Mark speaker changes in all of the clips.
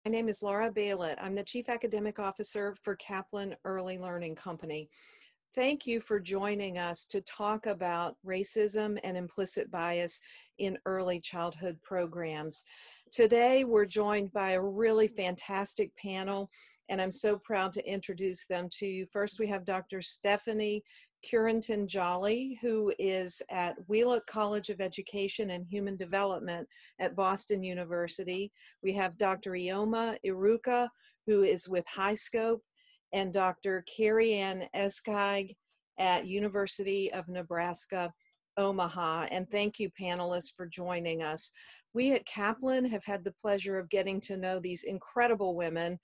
Speaker 1: My name is Laura Bailet. I'm the Chief Academic Officer for Kaplan Early Learning Company. Thank you for joining us to talk about racism and implicit bias in early childhood programs. Today, we're joined by a really fantastic panel, and I'm so proud to introduce them to you. First, we have Dr. Stephanie Curenton-Jolly, who is at Wheelock College of Education and Human Development at Boston University. We have Dr. Ioma Iruka, who is with HighScope, and Dr. Carrie Ann Eskei at University of Nebraska, Omaha. And thank you, panelists, for joining us. We at Kaplan have had the pleasure of getting to know these incredible women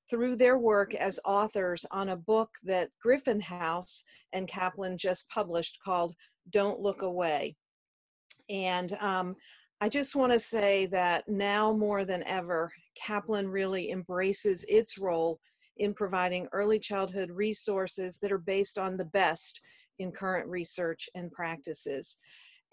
Speaker 1: through their work as authors on a book that Gryphon House and Kaplan just published called Don't Look Away. And I just want to say that now more than ever, Kaplan really embraces its role in providing early childhood resources that are based on the best in current research and practices.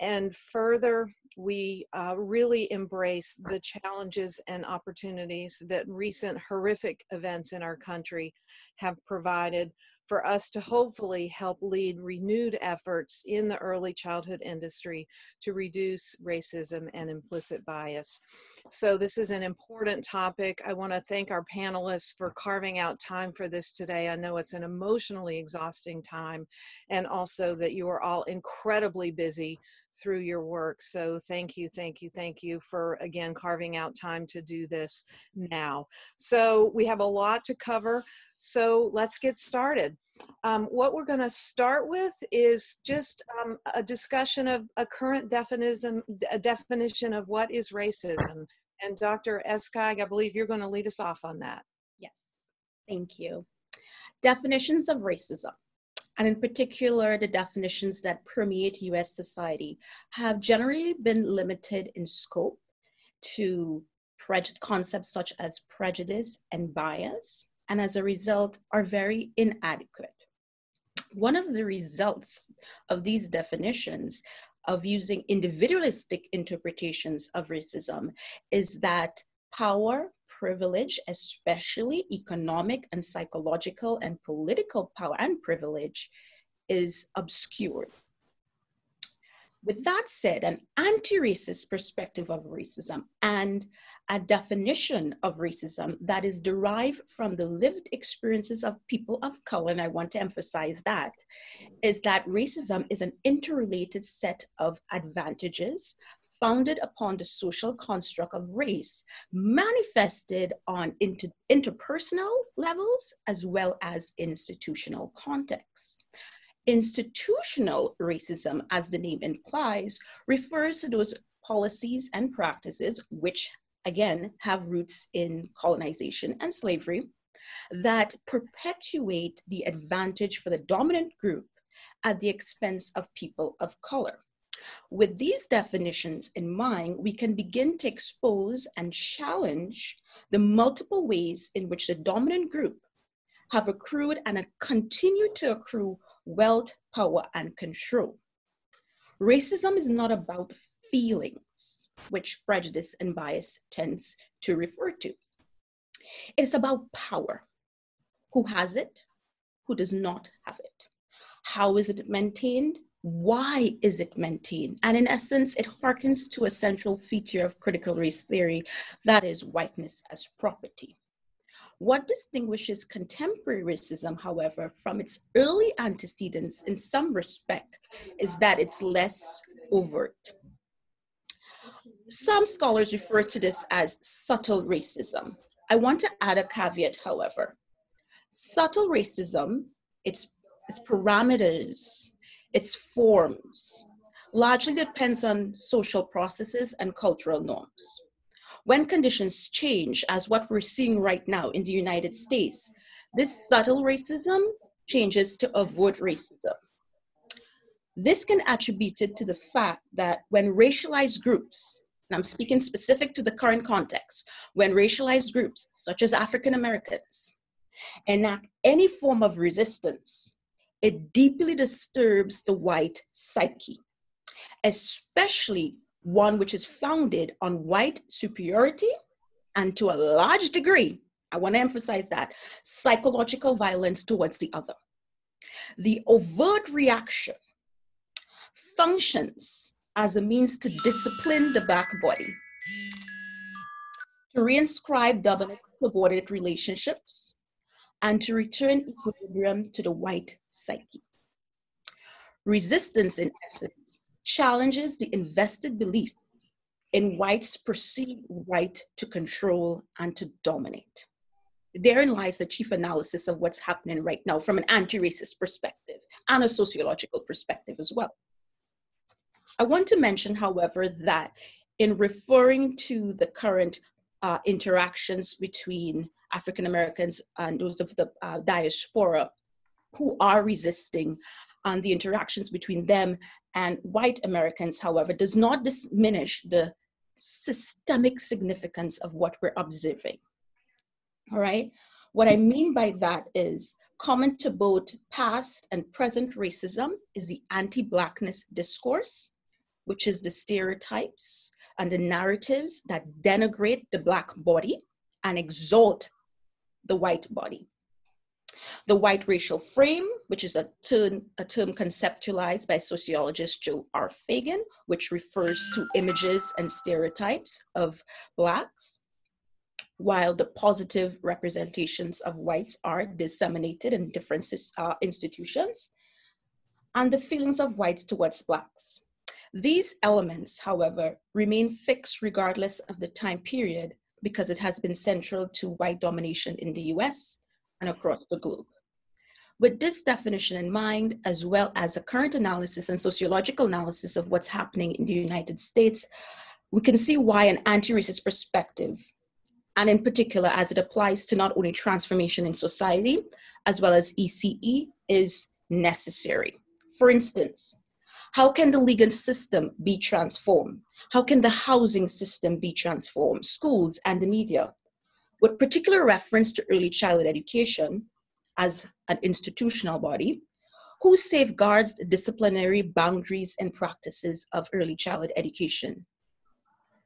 Speaker 1: And further, we really embrace the challenges and opportunities that recent horrific events in our country have provided for us to hopefully help lead renewed efforts in the early childhood industry to reduce racism and implicit bias. So this is an important topic. I want to thank our panelists for carving out time for this today. I know it's an emotionally exhausting time, and also that you are all incredibly busy through your work. So thank you for, again, carving out time to do this now. So we have a lot to cover. So let's get started. What we're going to start with is just a discussion of a current definition of what is racism. And Dr. Eskei, I believe you're going to lead us off on that.
Speaker 2: Yes, thank you. Definitions of racism, and in particular, the definitions that permeate US society, have generally been limited in scope to concepts such as prejudice and bias, and as a result are very inadequate. One of the results of these definitions of using individualistic interpretations of racism is that power, privilege, especially economic and psychological and political power and privilege, is obscured. With that said, an anti-racist perspective of racism and a definition of racism that is derived from the lived experiences of people of color, and I want to emphasize that, is that racism is an interrelated set of advantages founded upon the social construct of race, manifested on interpersonal levels as well as institutional contexts. Institutional racism, as the name implies, refers to those policies and practices which, again, have roots in colonization and slavery that perpetuate the advantage for the dominant group at the expense of people of color. With these definitions in mind, we can begin to expose and challenge the multiple ways in which the dominant group have accrued and continue to accrue wealth, power, and control. Racism is not about feelings, which prejudice and bias tends to refer to. It is about power. Who has it? Who does not have it? How is it maintained? Why is it maintained? And in essence, it harkens to a central feature of critical race theory, that is whiteness as property. What distinguishes contemporary racism, however, from its early antecedents in some respect is that it's less overt. Some scholars refer to this as subtle racism. I want to add a caveat, however. Subtle racism, its parameters, its forms, largely depends on social processes and cultural norms. When conditions change, as what we're seeing right now in the United States, this subtle racism changes to overt racism. This can be attributed to the fact that when racialized groups, and I'm speaking specific to the current context, when racialized groups, such as African Americans, enact any form of resistance, it deeply disturbs the white psyche, especially one which is founded on white superiority and to a large degree, I want to emphasize that, psychological violence towards the other. The overt reaction functions as a means to discipline the black body, to reinscribe dominant subordinate relationships, and to return equilibrium to the white psyche. Resistance, in essence, challenges the invested belief in whites' perceived right to control and to dominate. Therein lies the chief analysis of what's happening right now from an anti-racist perspective and a sociological perspective as well. I want to mention, however, that in referring to the current interactions between African Americans and those of the diaspora who are resisting, the interactions between them and white Americans, however, does not diminish the systemic significance of what we're observing. All right. What I mean by that is common to both past and present racism is the anti-Blackness discourse, which is the stereotypes and the narratives that denigrate the Black body and exalt the white body. The white racial frame, which is a term conceptualized by sociologist Joe R. Fagan, which refers to images and stereotypes of Blacks, while the positive representations of whites are disseminated in different institutions, and the feelings of whites towards Blacks. These elements, however, remain fixed regardless of the time period because it has been central to white domination in the US and across the globe. With this definition in mind, as well as a current analysis and sociological analysis of what's happening in the United States, we can see why an anti-racist perspective, and in particular as it applies to not only transformation in society, as well as ECE, is necessary. For instance, how can the legal system be transformed? How can the housing system be transformed? Schools and the media? With particular reference to early childhood education as an institutional body, who safeguards the disciplinary boundaries and practices of early childhood education?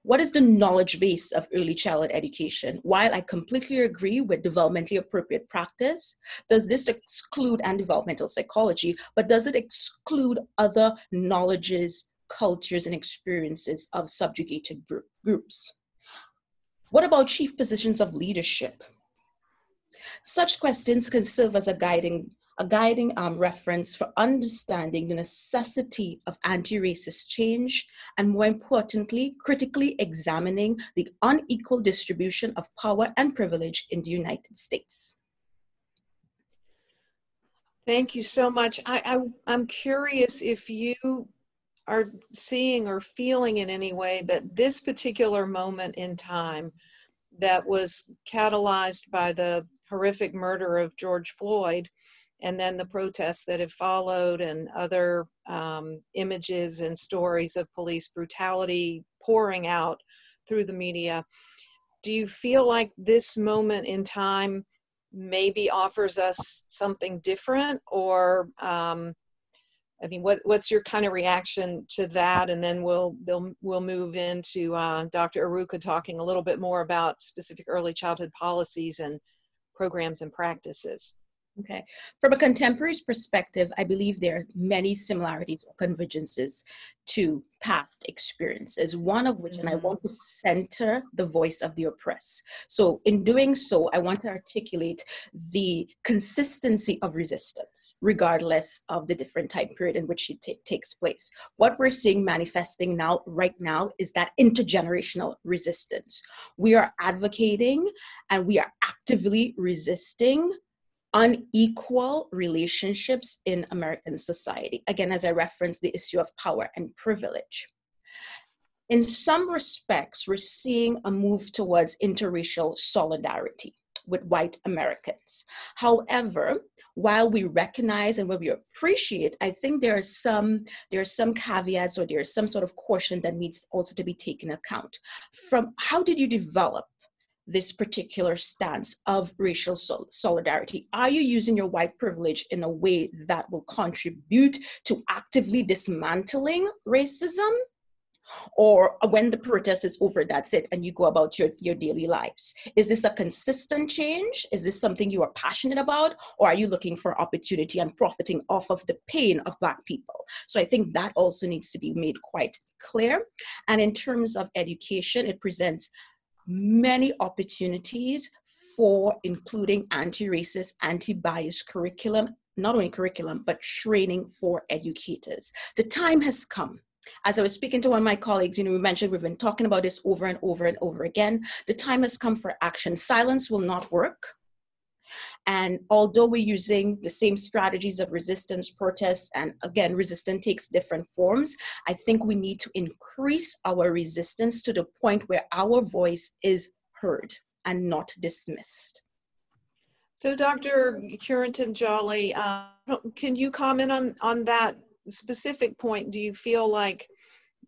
Speaker 2: What is the knowledge base of early childhood education? While I completely agree with developmentally appropriate practice, does this exclude and developmental psychology, but does it exclude other knowledges, cultures, and experiences of subjugated groups? What about chief positions of leadership? Such questions can serve as a guiding reference for understanding the necessity of anti-racist change, and more importantly, critically examining the unequal distribution of power and privilege in the United States.
Speaker 1: Thank you so much. I'm curious if you are seeing or feeling in any way that this particular moment in time that was catalyzed by the horrific murder of George Floyd and then the protests that have followed and other images and stories of police brutality pouring out through the media, do you feel like this moment in time maybe offers us something different? Or I mean, what's your kind of reaction to that? And then we'll move into Dr. Aruka talking a little bit more about specific early childhood policies and programs and practices.
Speaker 2: Okay. From a contemporary perspective, I believe there are many similarities or convergences to past experiences, one of which, and I want to center the voice of the oppressed. So in doing so, I want to articulate the consistency of resistance, regardless of the different time period in which it takes place. What we're seeing manifesting right now is that intergenerational resistance. We are advocating and we are actively resisting unequal relationships in American society. Again, as I referenced, the issue of power and privilege. In some respects, we're seeing a move towards interracial solidarity with white Americans. However, while we recognize and while we appreciate, I think there are some caveats, or there's some sort of caution that needs also to be taken account. From how did you develop this particular stance of racial solidarity? Are you using your white privilege in a way that will contribute to actively dismantling racism? Or when the protest is over, that's it, and you go about your daily lives? Is this a consistent change? Is this something you are passionate about? Or are you looking for opportunity and profiting off of the pain of Black people? So I think that also needs to be made quite clear. And in terms of education, it presents many opportunities for including anti-racist, anti-bias curriculum, not only curriculum, but training for educators. The time has come. As I was speaking to one of my colleagues, we mentioned we've been talking about this over and over and over again. The time has come for action. Silence will not work. And although we're using the same strategies of resistance, protests, and again, resistance takes different forms, I think we need to increase our resistance to the point where our voice is heard and not dismissed.
Speaker 1: So Dr. Currington-Jolly, can you comment on that specific point? Do you feel like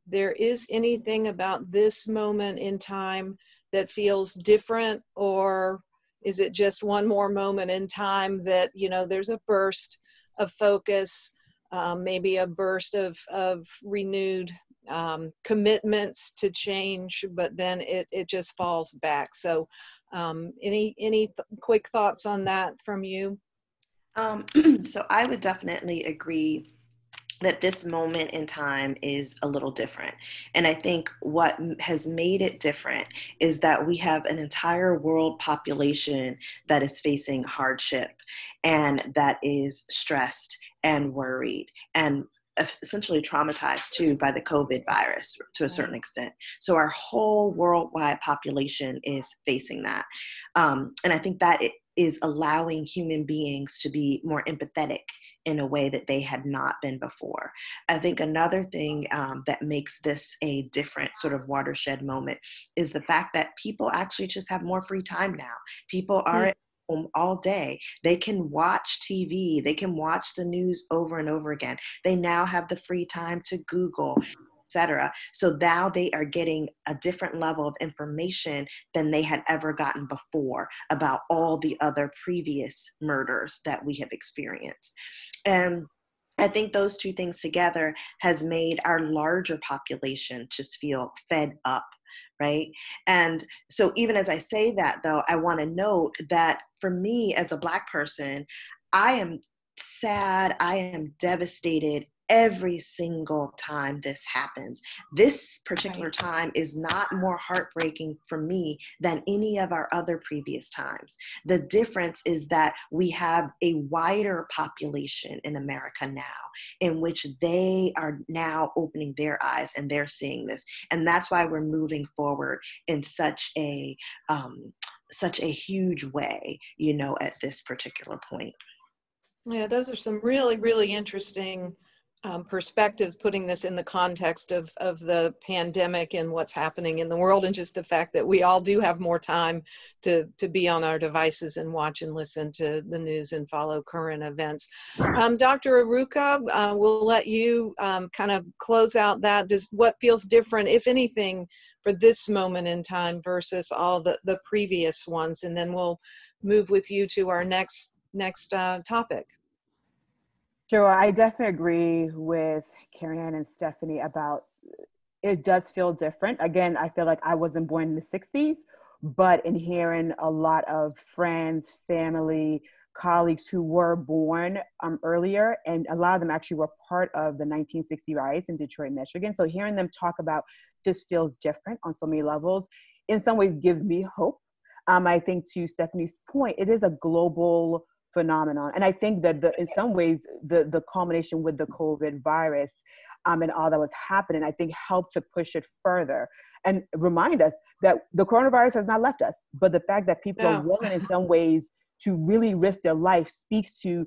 Speaker 1: there is anything about this moment in time that feels different, or is it just one more moment in time that, there's a burst of focus, maybe a burst of renewed commitments to change, but then it just falls back? So any quick thoughts on that from you?
Speaker 3: So I would definitely agree that this moment in time is a little different. And I think what has made it different is that we have an entire world population that is facing hardship and that is stressed and worried and essentially traumatized too by the COVID virus to a certain extent. So our whole worldwide population is facing that. And I think that it is allowing human beings to be more empathetic in a way that they had not been before. I think another thing that makes this a different sort of watershed moment is the fact that people actually just have more free time now. People are at home all day. They can watch TV. They can watch the news over and over again. They now have the free time to Google, etc. So now they are getting a different level of information than they had ever gotten before about all the other previous murders that we have experienced. And I think those two things together has made our larger population just feel fed up, right? And so even as I say that, though, I want to note that for me as a Black person, I am sad, I am devastated every single time this happens. This particular time is not more heartbreaking for me than any of our other previous times. The difference is that we have a wider population in America now, in which they are now opening their eyes and they're seeing this. And that's why we're moving forward in such a huge way, at this particular point.
Speaker 1: Yeah, those are some really, really interesting perspectives, putting this in the context of the pandemic and what's happening in the world, and just the fact that we all do have more time to be on our devices and watch and listen to the news and follow current events. Dr. Aruka, we'll let you kind of close out that. What feels different, if anything, for this moment in time versus all the previous ones? And then we'll move with you to our next topic.
Speaker 4: Sure, I definitely agree with Karen and Stephanie about it does feel different. Again, I feel like I wasn't born in the 60s, but in hearing a lot of friends, family, colleagues who were born earlier, and a lot of them actually were part of the 1960 riots in Detroit, Michigan. So hearing them talk about this feels different on so many levels, in some ways gives me hope. I think to Stephanie's point, it is a global phenomenon. And I think that in some ways, the culmination with the COVID virus and all that was happening, I think helped to push it further and remind us that the coronavirus has not left us. But the fact that people are willing in some ways to really risk their life speaks to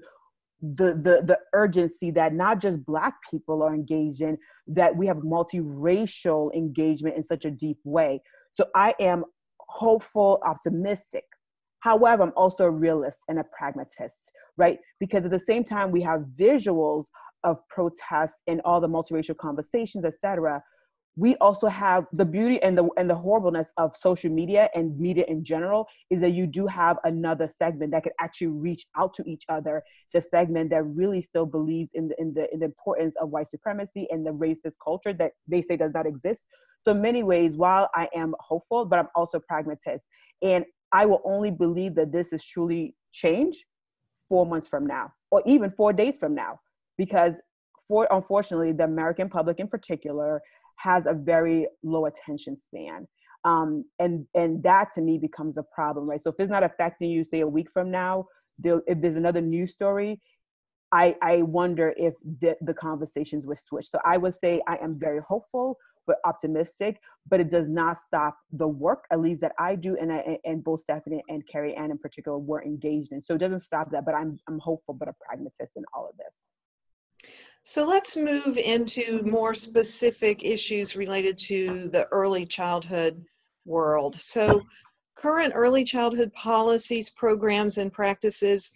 Speaker 4: the urgency that not just Black people are engaged in, that we have multiracial engagement in such a deep way. So I am hopeful, optimistic. However, I'm also a realist and a pragmatist, right? Because at the same time, we have visuals of protests and all the multiracial conversations, et cetera. we also have the beauty and the horribleness of social media and media in general is that you do have another segment that could actually reach out to each other, the segment that really still believes in the importance of white supremacy and the racist culture that they say does not exist. So in many ways, while I am hopeful, but I'm also pragmatist, and I will only believe that this is truly change 4 months from now, or even 4 days from now, because unfortunately, the American public in particular has a very low attention span. And that to me becomes a problem, right? So if it's not affecting you, say a week from now, if there's another news story, I wonder if the conversations will switch. So I would say I am very hopeful, but optimistic, but it does not stop the work, at least that I do, and both Stephanie and Carrie Ann in particular were engaged in. So it doesn't stop that, but I'm hopeful, but a pragmatist in all of this.
Speaker 1: So let's move into more specific issues related to the early childhood world. So current early childhood policies, programs, and practices,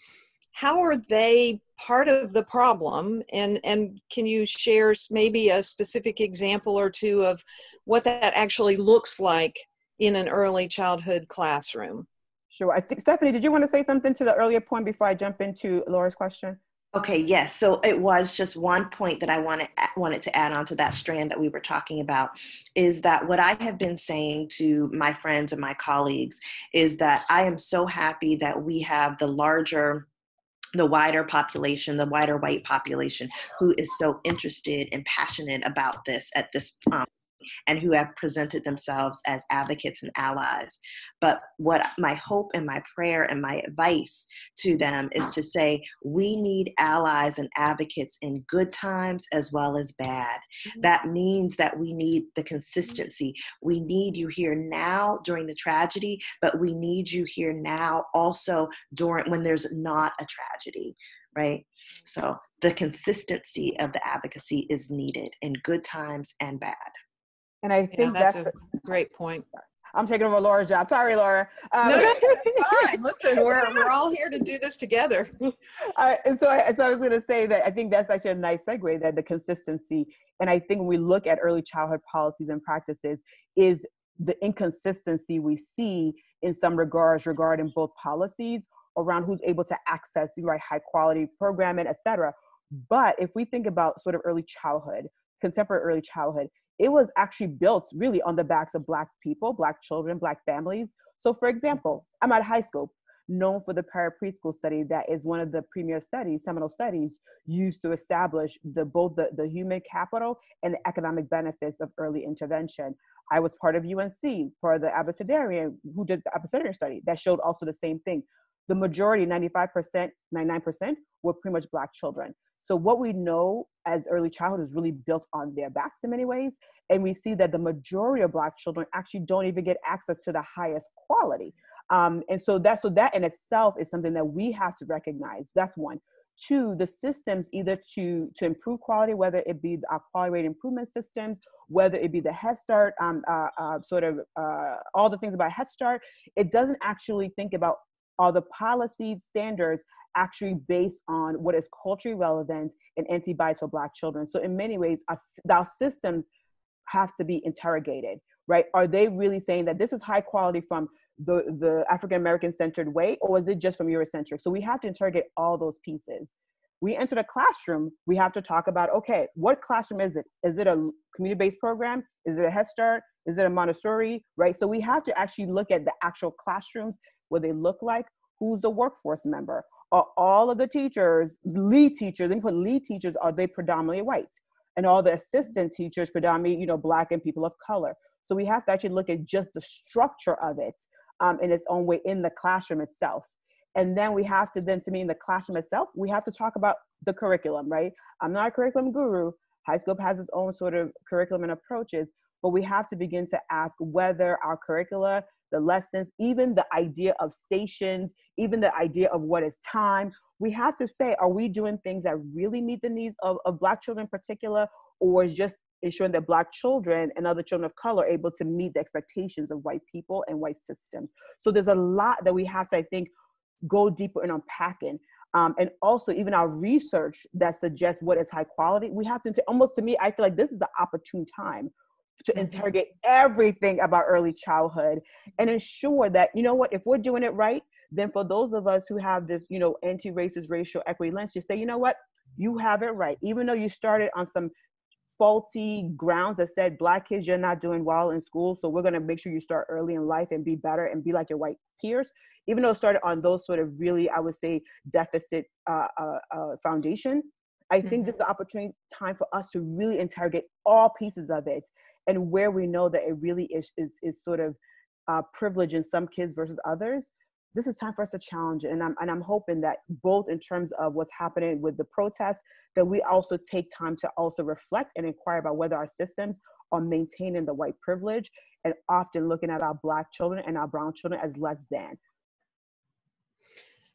Speaker 1: how are they part of the problem? And can you share maybe a specific example or two of what that actually looks like in an early childhood classroom?
Speaker 4: Sure. I think, Stephanie, did you want to say something to the earlier point before I jump into Laura's question?
Speaker 3: Okay, yes. So it was just one point that I wanted to add on to that strand that we were talking about, is that what I have been saying to my friends and my colleagues is that I am so happy that we have the wider population, the wider white population, who is so interested and passionate about this at this and who have presented themselves as advocates and allies. But what my hope and my prayer and my advice to them is to say, we need allies and advocates in good times as well as bad. That means that we need the consistency. We need you here now during the tragedy, but we need you here now also when there's not a tragedy, right? So the consistency of the advocacy is needed in good times and bad.
Speaker 4: And I think
Speaker 1: that's a great point.
Speaker 4: I'm taking over Laura's job. Sorry, Laura.
Speaker 1: No, that's fine. Listen, we're all here to do this together.
Speaker 4: So I was going to say that I think that's actually a nice segue, that the consistency. And I think when we look at early childhood policies and practices, is the inconsistency we see in some regards regarding both policies around who's able to access high quality programming, et cetera. But if we think about sort of early childhood, contemporary early childhood, it was actually built really on the backs of Black people, Black children, Black families. So for example, I'm at high school, known for the para-preschool study that is one of the premier studies, seminal studies, used to establish both the human capital and the economic benefits of early intervention. I was part of UNC for the Abecedarian, who did the Abecedarian study that showed also the same thing. The majority, 95%, 99%, were pretty much Black children. So what we know as early childhood is really built on their backs in many ways. And we see that the majority of Black children actually don't even get access to the highest quality. And so that in itself is something that we have to recognize. That's one. Two, the systems either to improve quality, whether it be our quality rate improvement systems, whether it be the Head Start, all the things about Head Start, it doesn't actually think about all the policies, standards actually based on what is culturally relevant and anti-bias for Black children. So in many ways, our systems have to be interrogated, right? Are they really saying that this is high quality from the African-American centered way, or is it just from Eurocentric? So we have to interrogate all those pieces. We enter the classroom, we have to talk about, okay, what classroom is it? Is it a community-based program? Is it a Head Start? Is it a Montessori, right? So we have to actually look at the actual classrooms, what they look like, who's the workforce member. Are all of the teachers, lead teachers, and put lead teachers, are they predominantly white? And all the assistant teachers predominantly, Black and people of color. So we have to actually look at just the structure of it in its own way in the classroom itself. And then we have to to me in the classroom itself, we have to talk about the curriculum, right? I'm not a curriculum guru. High school has its own sort of curriculum and approaches, but we have to begin to ask whether our curricula, the lessons, even the idea of stations, even the idea of what is time, we have to say, are we doing things that really meet the needs of Black children in particular, or is just ensuring that Black children and other children of color are able to meet the expectations of white people and white systems? So there's a lot that we have to, I think, go deeper in unpacking. And also even our research that suggests what is high quality, we have to, almost to me, I feel like this is the opportune time to interrogate everything about early childhood and ensure that, you know what, if we're doing it right, then for those of us who have this, you know, anti-racist racial equity lens, you say, you know what, you have it right. Even though you started on some faulty grounds that said Black kids, you're not doing well in school, so we're going to make sure you start early in life and be better and be like your white peers. Even though it started on those sort of really, I would say, deficit foundation, I think this is an opportunity time for us to really interrogate all pieces of it, and where we know that it really is sort of privilege in some kids versus others. This is time for us to challenge it. And I'm hoping that both in terms of what's happening with the protests, that we also take time to also reflect and inquire about whether our systems are maintaining the white privilege, and often looking at our Black children and our brown children as less than.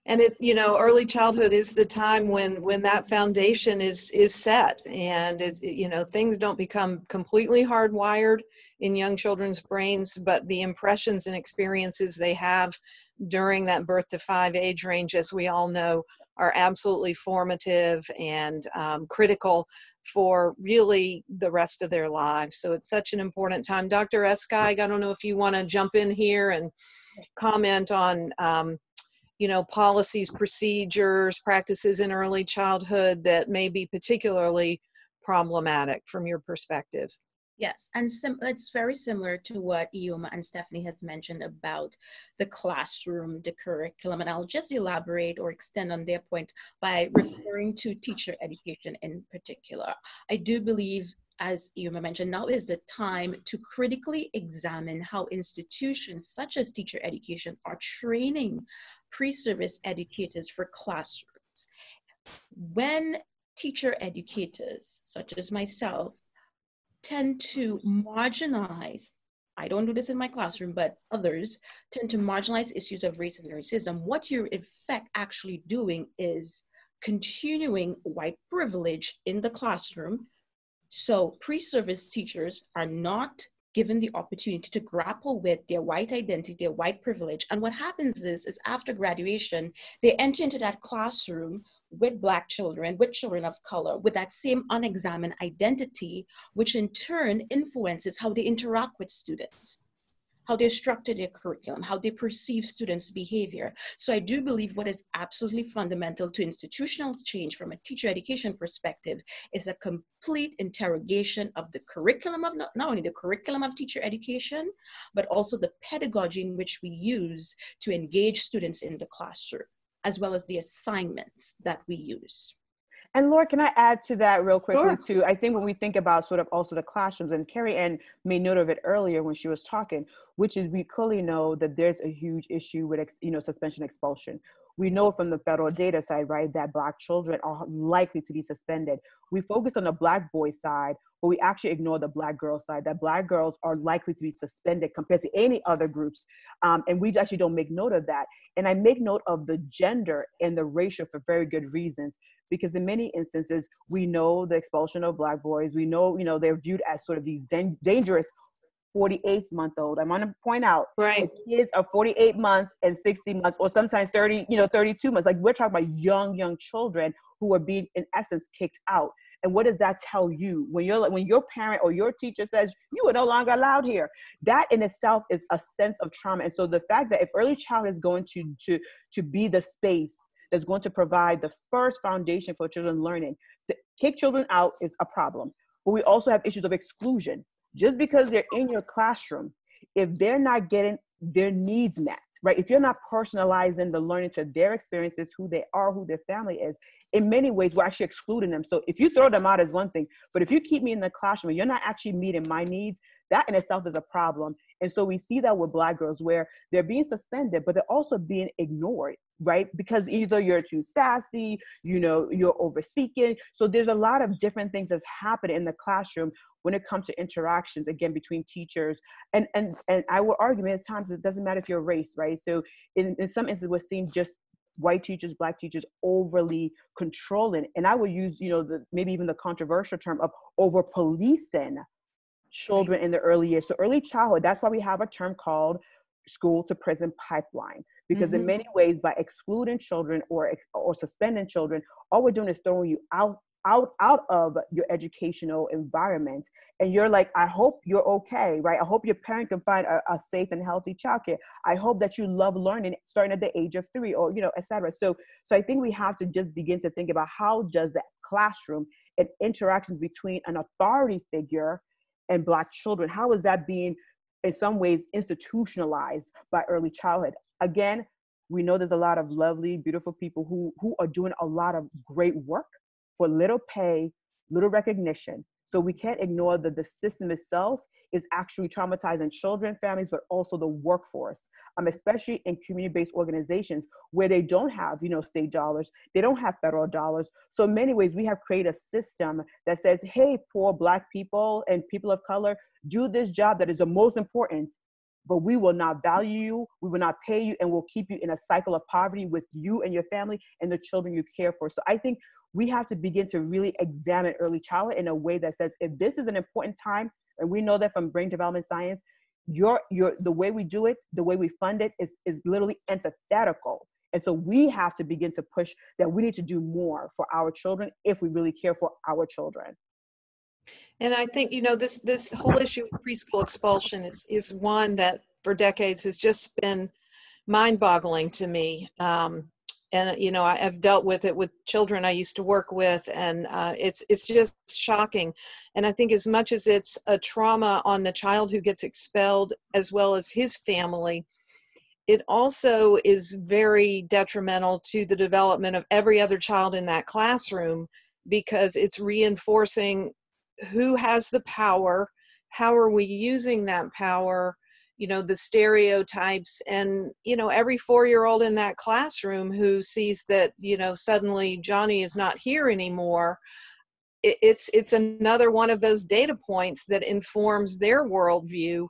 Speaker 1: And it, you know, early childhood is the time when that foundation is set, and it's, you know, things don't become completely hardwired in young children's brains, but the impressions and experiences they have during that birth to 5 age range, as we all know, are absolutely formative and critical for really the rest of their lives. So it's such an important time. Dr. Eskei, I don't know if you want to jump in here and comment on you know, policies, procedures, practices in early childhood that may be particularly problematic from your perspective.
Speaker 2: Yes, and it's very similar to what Ioma and Stephanie has mentioned about the classroom, the curriculum, and I'll just elaborate or extend on their point by referring to teacher education in particular. I do believe, as Ioma mentioned, now is the time to critically examine how institutions such as teacher education are training pre-service educators for classrooms. When teacher educators, such as myself, tend to marginalize, I don't do this in my classroom, but others tend to marginalize issues of race and racism, what you're in fact actually doing is continuing white privilege in the classroom. So pre-service teachers are not given the opportunity to grapple with their white identity, their white privilege. And what happens is after graduation, they enter into that classroom with Black children, with children of color, with that same unexamined identity, which in turn influences how they interact with students, how they structure their curriculum, how they perceive students' behavior. So I do believe what is absolutely fundamental to institutional change from a teacher education perspective is a complete interrogation of the curriculum of not only the curriculum of teacher education, but also the pedagogy in which we use to engage students in the classroom, as well as the assignments that we use.
Speaker 4: And Laura, can I add to that real quickly
Speaker 1: Sure.
Speaker 4: too? I think when we think about sort of also the classrooms, and Carrie Ann made note of it earlier when she was talking, which is we clearly know that there's a huge issue with, you know, suspension expulsion. We know from the federal data side, right, that Black children are likely to be suspended. We focus on the Black boy side, but we actually ignore the Black girl side, that Black girls are likely to be suspended compared to any other groups. And we actually don't make note of that. And I make note of the gender and the racial for very good reasons. Because in many instances, we know the expulsion of Black boys. We know, you know, they're viewed as sort of these dangerous 48-month-old. I want to point out,
Speaker 1: Right.
Speaker 4: the kids are 48 months and 60 months, or sometimes 30, you know, 32 months. Like, we're talking about young children who are being, in essence, kicked out. And what does that tell you when your parent or your teacher says you are no longer allowed here? That in itself is a sense of trauma. And so the fact that if early childhood is going to be the space that's going to provide the first foundation for children learning, to kick children out is a problem. But we also have issues of exclusion. Just because they're in your classroom, if they're not getting their needs met, right? If you're not personalizing the learning to their experiences, who they are, who their family is, in many ways, we're actually excluding them. So if you throw them out is one thing, but if you keep me in the classroom and you're not actually meeting my needs, that in itself is a problem. And so we see that with Black girls where they're being suspended, but they're also being ignored, right? Because either you're too sassy, you know, you're over speaking. So there's a lot of different things that's happening in the classroom when it comes to interactions, again, between teachers. And I will argue at times it doesn't matter if you're race, right? So in some instances, we're seeing just white teachers, Black teachers overly controlling. And I would use, you know, maybe even the controversial term of over policing children in the early years. So early childhood, that's why we have a term called school to prison pipeline, because in many ways, by excluding children or suspending children, all we're doing is throwing you out out of your educational environment, and you're like, I hope you're okay, right? I hope your parent can find a safe and healthy childcare. I hope that you love learning starting at the age of 3, or, you know, et cetera. So I think we have to just begin to think about how does that classroom and interactions between an authority figure and Black children, how is that being in some ways institutionalized by early childhood? Again, we know there's a lot of lovely, beautiful people who are doing a lot of great work for little pay, little recognition. So we can't ignore that the system itself is actually traumatizing children, families, but also the workforce, especially in community-based organizations where they don't have, you know, state dollars, they don't have federal dollars. So in many ways, we have created a system that says, hey, poor Black people and people of color, do this job that is the most important, but we will not value you, we will not pay you, and we'll keep you in a cycle of poverty with you and your family and the children you care for. So I think we have to begin to really examine early childhood in a way that says, if this is an important time, and we know that from brain development science, the way we do it, the way we fund it is literally antithetical. And so we have to begin to push that we need to do more for our children if we really care for our children.
Speaker 1: And I think, you know, this whole issue of preschool expulsion is one that for decades has just been mind-boggling to me. And, you know, I've dealt with it with children I used to work with, and it's just shocking. And I think as much as it's a trauma on the child who gets expelled, as well as his family, it also is very detrimental to the development of every other child in that classroom, because it's reinforcing who has the power, how are we using that power, you know, the stereotypes. And, you know, every 4-year-old in that classroom who sees that, you know, suddenly Johnny is not here anymore, it's another one of those data points that informs their worldview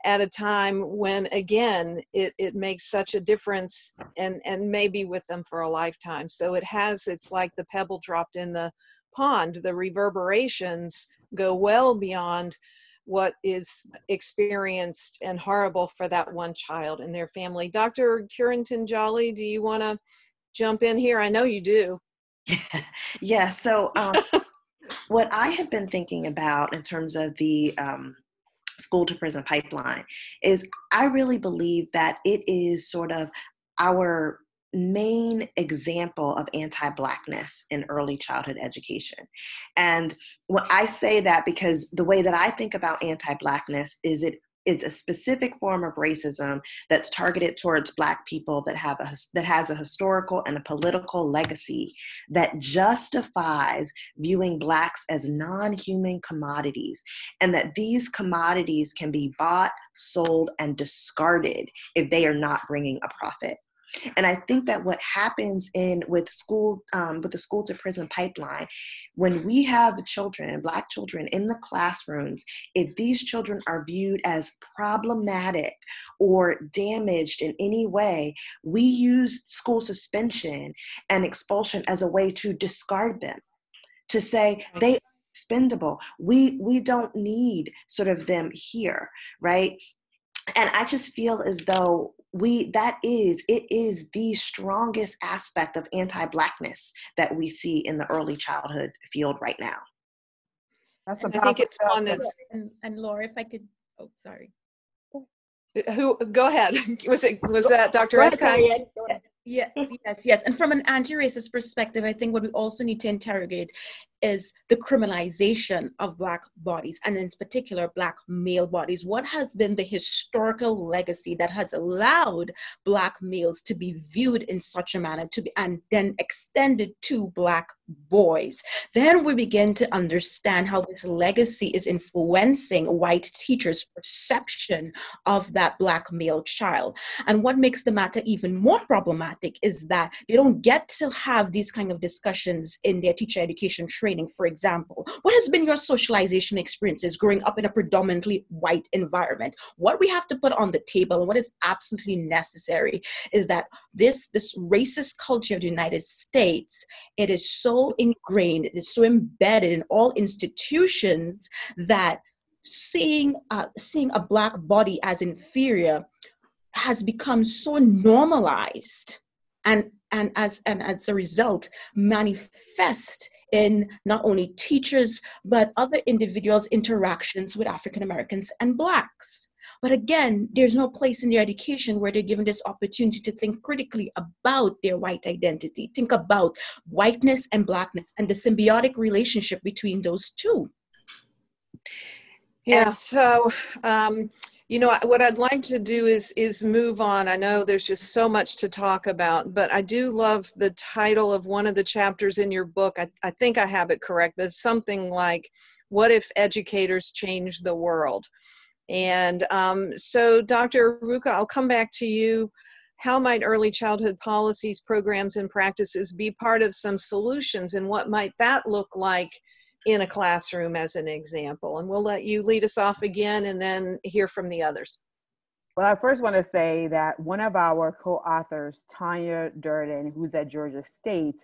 Speaker 1: at a time when, again, it makes such a difference and may be with them for a lifetime. So it's like the pebble dropped in the pond. The reverberations go well beyond what is experienced and horrible for that one child and their family. Dr. Curenton Jolly, do you want to jump in here? I know you do.
Speaker 3: Yeah. So what I have been thinking about in terms of the school to prison pipeline is I really believe that it is sort of our main example of anti-Blackness in early childhood education. And when I say that, because the way that I think about anti-Blackness is it's a specific form of racism that's targeted towards Black people that has a historical and a political legacy that justifies viewing Blacks as non-human commodities, and that these commodities can be bought, sold, and discarded if they are not bringing a profit. And I think that what happens with the school to prison pipeline, when we have children, Black children in the classrooms, if these children are viewed as problematic or damaged in any way, we use school suspension and expulsion as a way to discard them, to say they are expendable. We don't need sort of them here, right? And I just feel as though it is the strongest aspect of anti-Blackness that we see in the early childhood field right now.
Speaker 4: That's
Speaker 1: and I think it's one that's
Speaker 2: and Laura, if I could, oh, sorry.
Speaker 1: Go ahead. Was that Dr. Eskei?
Speaker 2: Yes. And from an anti-racist perspective, I think what we also need to interrogate is the criminalization of Black bodies, and in particular, Black male bodies. What has been the historical legacy that has allowed Black males to be viewed in such a manner, and then extended to Black boys? Then we begin to understand how this legacy is influencing white teachers' perception of that Black male child. And what makes the matter even more problematic is that they don't get to have these kind of discussions in their teacher education training. For example, what has been your socialization experiences growing up in a predominantly white environment? What we have to put on the table, and what is absolutely necessary, is that this racist culture of the United States, it is so ingrained, it is so embedded in all institutions that seeing a Black body as inferior has become so normalized, and as a result manifest in not only teachers, but other individuals' interactions with African Americans and Blacks. But again, there's no place in their education where they're given this opportunity to think critically about their white identity, think about whiteness and Blackness and the symbiotic relationship between those two.
Speaker 1: Yeah, so, you know, what I'd like to do is move on. I know there's just so much to talk about, but I do love the title of one of the chapters in your book. I think I have it correct, but it's something like, "What if educators change the world?" And so, Dr. Ruka, I'll come back to you. How might early childhood policies, programs, and practices be part of some solutions, and what might that look like in a classroom as an example? And we'll let you lead us off again and then hear from the others.
Speaker 4: Well, I first want to say that one of our co-authors, Tanya Durden, who's at Georgia State,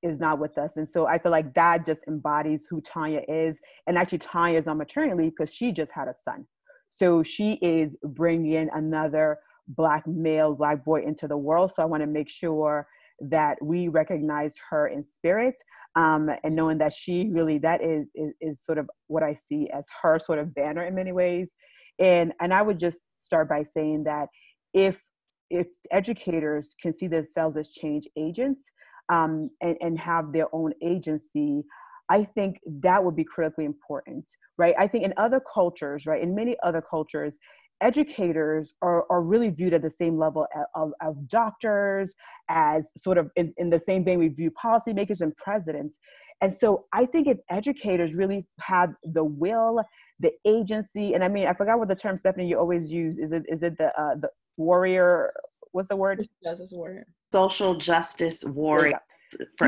Speaker 4: is not with us. And so I feel like that just embodies who Tanya is. And actually Tanya is on maternity leave because she just had a son. So she is bringing in another Black boy into the world. So I want to make sure that we recognize her in spirit, and knowing that she really, that is sort of what I see as her sort of banner in many ways. And I would just start by saying that if educators can see themselves as change agents, and have their own agency, I think that would be critically important, right? I think in other cultures, right, in many other cultures, educators are really viewed at the same level of doctors, as sort of in the same vein we view policymakers and presidents. And so I think if educators really had the will, the agency, and I mean, I forgot what the term, Stephanie, you always use. Is it the warrior? What's the word?
Speaker 2: Justice warrior.
Speaker 3: Social justice warrior. For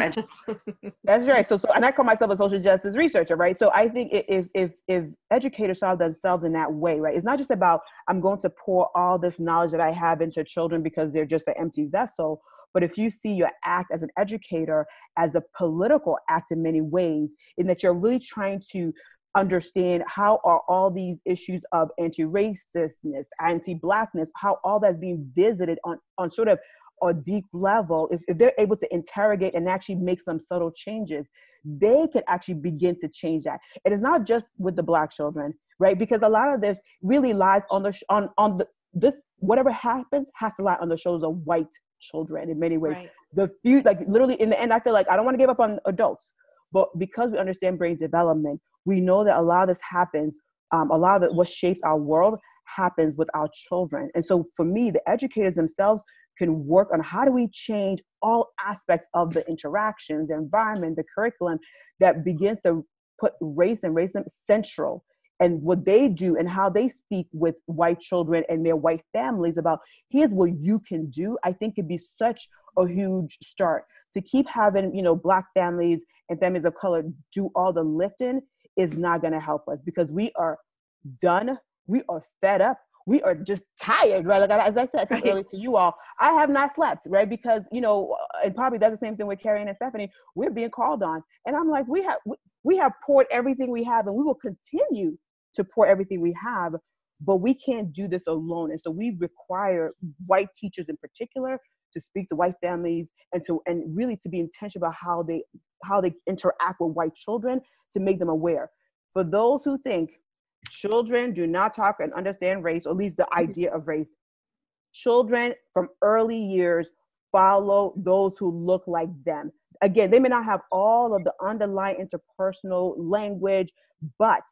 Speaker 4: That's right. So, and I call myself a social justice researcher, right? So I think if educators saw themselves in that way, right? It's not just about, I'm going to pour all this knowledge that I have into children because they're just an empty vessel. But if you see your act as an educator as a political act in many ways, in that you're really trying to understand how are all these issues of anti-racistness, anti-Blackness, how all that's being visited on sort of a deep level, if they're able to interrogate and actually make some subtle changes, they can actually begin to change that. It is not just with the Black children, right? Because a lot of this really lies on this whatever happens has to lie on the shoulders of white children in many ways.
Speaker 1: Right.
Speaker 4: The few, like literally in the end, I feel like I don't want to give up on adults, but because we understand brain development, we know that a lot of this happens, a lot of what shapes our world happens with our children. And so for me, the educators themselves can work on how do we change all aspects of the interactions, the environment, the curriculum that begins to put race and racism central. And what they do and how they speak with white children and their white families about here's what you can do, I think could be such a huge start. To keep having, Black families and families of color do all the lifting is not going to help us, because we are done. We are fed up. We are just tired, right? Like, as I said earlier to you all, I have not slept, right? Because, and probably that's the same thing with Carrie and Stephanie, we're being called on. And I'm like, we have poured everything we have, and we will continue to pour everything we have, but we can't do this alone. And so we require white teachers in particular to speak to white families and really to be intentional about how they interact with white children, to make them aware. For those who think children do not talk and understand race, or at least the idea of race, children from early years follow those who look like them. Again, they may not have all of the underlying interpersonal language, but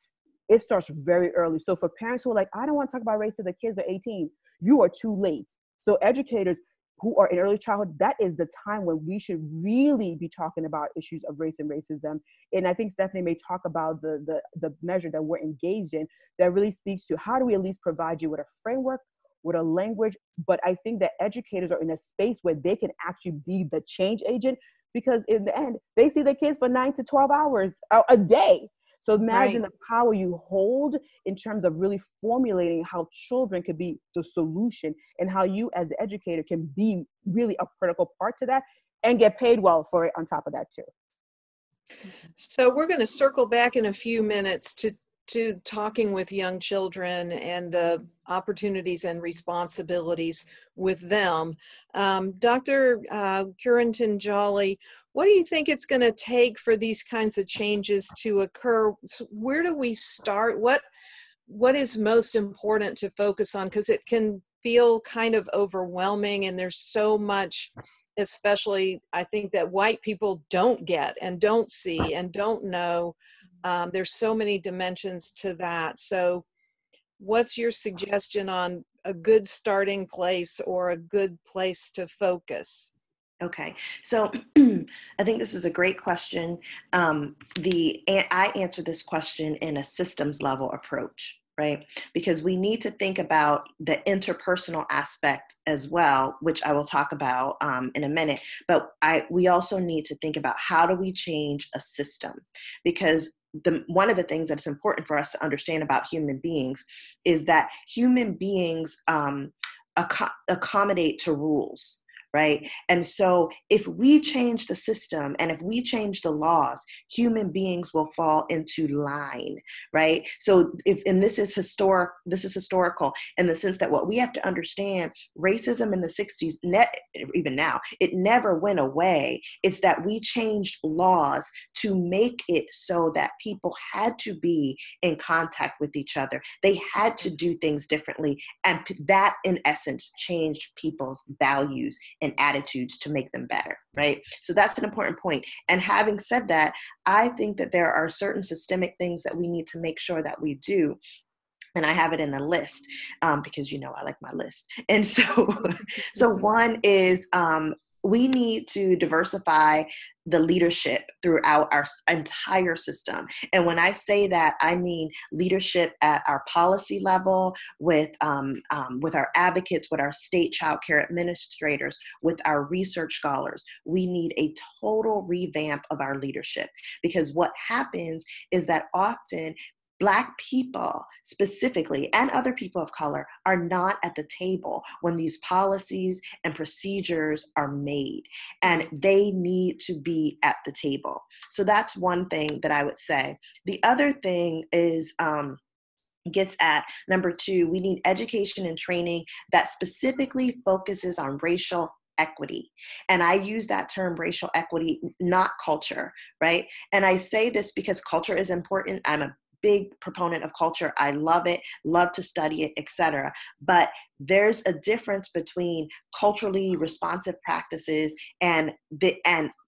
Speaker 4: it starts very early. So for parents who are like, I don't want to talk about race till the kids are 18, you are too late. So educators who are in early childhood, that is the time when we should really be talking about issues of race and racism. And I think Stephanie may talk about the measure that we're engaged in that really speaks to how do we at least provide you with a framework, with a language. But I think that educators are in a space where they can actually be the change agent, because in the end, they see their kids for 9 to 12 hours a day. So imagine the power you hold in terms of really formulating how children could be the solution, and how you as an educator can be really a critical part to that and get paid well for it on top of that too.
Speaker 1: So we're going to circle back in a few minutes to to talking with young children and the opportunities and responsibilities with them. Dr. Currington Jolly, what do you think it's going to take for these kinds of changes to occur? Where do we start? What is most important to focus on? Because it can feel kind of overwhelming, and there's so much, especially I think, that white people don't get and don't see and don't know. There's so many dimensions to that. So what's your suggestion on a good starting place or a good place to focus?
Speaker 3: Okay, so I think this is a great question. I answer this question in a systems level approach, right? Because we need to think about the interpersonal aspect as well, which I will talk about in a minute. But we also need to think about how do we change a system? Because one of the things that's important for us to understand about human beings is that human beings accommodate to rules. Right? And so if we change the system and if we change the laws, human beings will fall into line, right? So this is historical in the sense that what we have to understand, racism in the 60s, even now, it never went away. It's that we changed laws to make it so that people had to be in contact with each other. They had to do things differently. And that, in essence, changed people's values and attitudes to make them better, right? So that's an important point. And having said that, I think that there are certain systemic things that we need to make sure that we do. And I have it in the list because, I like my list. And so one is we need to diversify the leadership throughout our entire system. And when I say that, I mean leadership at our policy level with our advocates, with our state child care administrators, with our research scholars. We need a total revamp of our leadership, because what happens is that often Black people specifically, and other people of color, are not at the table when these policies and procedures are made, and they need to be at the table. So that's one thing that I would say. The other thing is, gets at number 2, we need education and training that specifically focuses on racial equity. And I use that term racial equity, not culture, right? And I say this because culture is important. I'm a big proponent of culture. I love it, love to study it, etc. But there's a difference between culturally responsive practices and